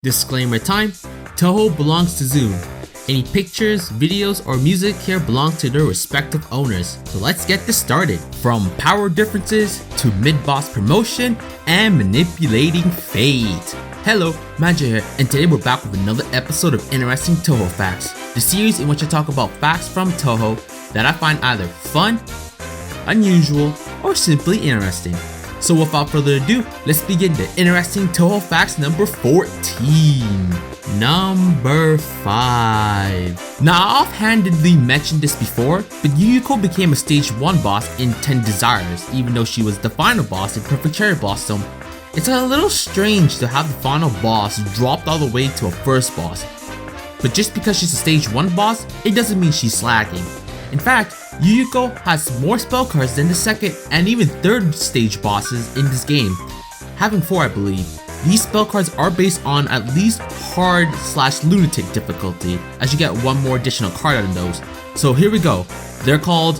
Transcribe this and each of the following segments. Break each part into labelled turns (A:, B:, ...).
A: Disclaimer time, Touhou belongs to Zoom. Any pictures, videos, or music here belong to their respective owners. So let's get this started. From power differences to mid-boss promotion and manipulating fate. Hello, Magi here, and today we're back with another episode of Interesting Touhou Facts, the series in which I talk about facts from Touhou that I find either fun, unusual, or simply interesting. So without further ado, let's begin the Interesting Touhou Facts number 14. Number 5. Now I offhandedly mentioned this before, but Yuyuko became a stage 1 boss in 10 Desires, even though she was the final boss in Perfect Cherry Blossom. It's a little strange to have the final boss dropped all the way to a first boss. But just because she's a stage 1 boss, it doesn't mean she's slacking. In fact, Yuyuko has more spell cards than the second and even third stage bosses in this game, having 4 I believe. These spell cards are based on at least hard/lunatic difficulty, as you get one more additional card out of those. So here we go. They're called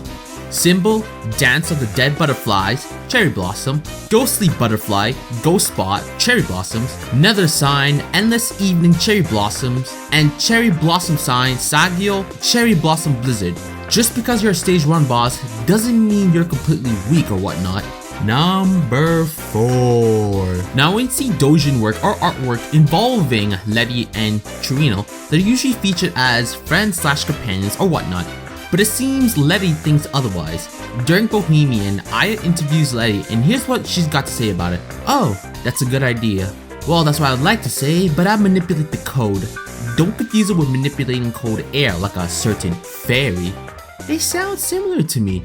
A: Symbol, Dance of the Dead Butterflies, Cherry Blossom, Ghostly Butterfly, Ghost Spot, Cherry Blossoms, Nether Sign, Endless Evening Cherry Blossoms, and Cherry Blossom Sign, Sagio, Cherry Blossom Blizzard. Just because you're a stage 1 boss doesn't mean you're completely weak or whatnot. Number 4. Now when you see doujin work or artwork involving Letty and Kirino, they're usually featured as friends/companions or whatnot. But it seems Letty thinks otherwise. During Bohemian, Aya interviews Letty and here's what she's got to say about it. Oh, that's a good idea. Well, that's what I'd like to say, but I manipulate the code. Don't confuse it with manipulating code air like a certain fairy. They sound similar to me.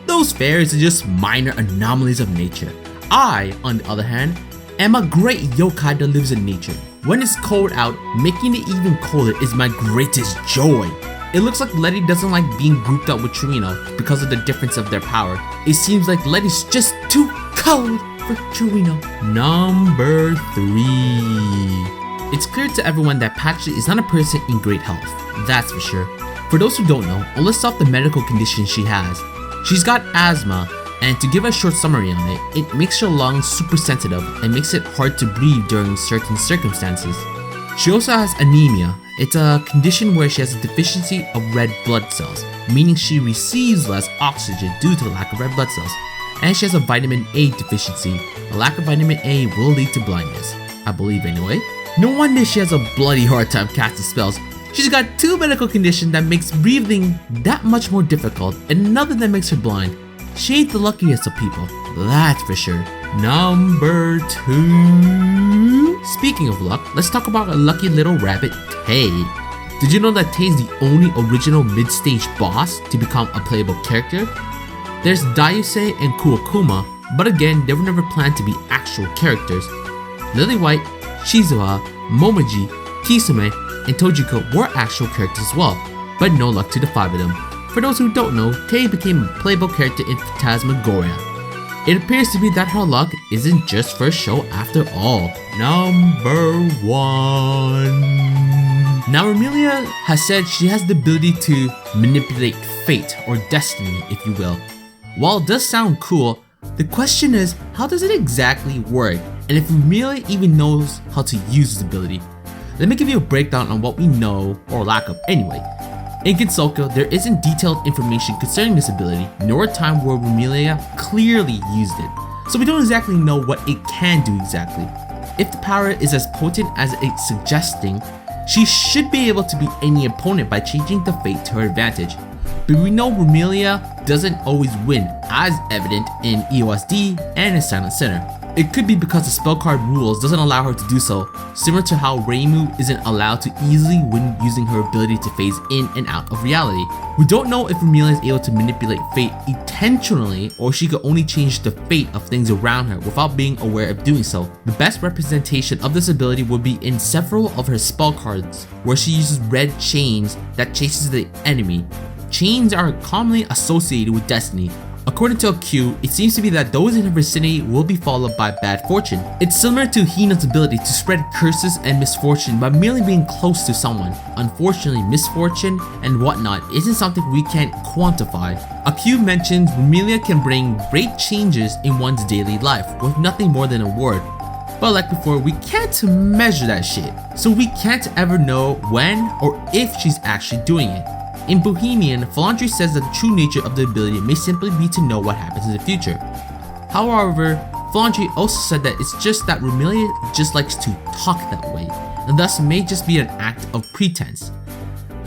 A: Those fairies are just minor anomalies of nature. I, on the other hand, am a great yokai that lives in nature. When it's cold out, making it even colder is my greatest joy. It looks like Letty doesn't like being grouped up with Kirino because of the difference of their power. It seems like Letty's just too cold for Kirino. Number 3. It's clear to everyone that Patchy is not a person in great health, that's for sure. For those who don't know, I'll list off the medical conditions she has. She's got asthma, and to give a short summary on it, it makes her lungs super sensitive and makes it hard to breathe during certain circumstances. She also has anemia. It's a condition where she has a deficiency of red blood cells, meaning she receives less oxygen due to the lack of red blood cells. And she has a vitamin A deficiency. A lack of vitamin A will lead to blindness, I believe anyway. No wonder she has a bloody hard time casting spells. She's got 2 medical conditions that makes breathing that much more difficult and another that makes her blind. She ain't the luckiest of people, that's for sure. Number 2. Speaking of luck, let's talk about a lucky little rabbit, Tay. Did you know that Tay is the only original mid-stage boss to become a playable character? There's Dayuse and Kuokuma, but again, they were never planned to be actual characters. Lily White, Shizuha, Momoji, Kisame, and Tojiko were actual characters as well, but no luck to the 5 of them. For those who don't know, Tay became a playable character in Phantasmagoria. It appears to be that her luck isn't just for show after all. Number 1. Now Amelia has said she has the ability to manipulate fate or destiny, if you will. While it does sound cool, the question is, how does it exactly work? And if Amelia even knows how to use this ability? Let me give you a breakdown on what we know, or lack of anyway. In Gensokyo, there isn't detailed information concerning this ability, nor a time where Amelia clearly used it, so we don't exactly know what it can do exactly. If the power is as potent as it's suggesting, she should be able to beat any opponent by changing the fate to her advantage. But we know Amelia doesn't always win, as evident in EOSD and in Silent Sinner. It could be because the spell card rules doesn't allow her to do so, similar to how Reimu isn't allowed to easily win using her ability to phase in and out of reality. We don't know if Amelia is able to manipulate fate intentionally or she could only change the fate of things around her without being aware of doing so. The best representation of this ability would be in several of her spell cards, where she uses red chains that chases the enemy. Chains are commonly associated with destiny. According to a Q, it seems to be that those in her vicinity will be followed by bad fortune. It's similar to Hina's ability to spread curses and misfortune by merely being close to someone. Unfortunately, misfortune and whatnot isn't something we can't quantify. A Q mentions Amelia can bring great changes in one's daily life with nothing more than a word. But like before, we can't measure that shit, so we can't ever know when or if she's actually doing it. In Bohemian, Flandre says that the true nature of the ability may simply be to know what happens in the future. However, Flandre also said that it's just that Amelia just likes to talk that way, and thus may just be an act of pretense.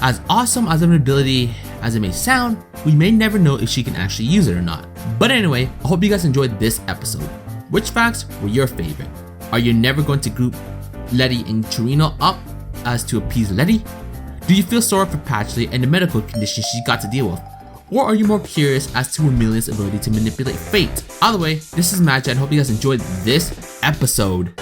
A: As awesome as an ability as it may sound, we may never know if she can actually use it or not. But anyway, I hope you guys enjoyed this episode. Which facts were your favorite? Are you never going to group Letty and Kirino up as to appease Letty? Do you feel sorry for Patchley and the medical conditions she got to deal with? Or are you more curious as to Amelia's ability to manipulate fate? Either way, this is Magi and I hope you guys enjoyed this episode.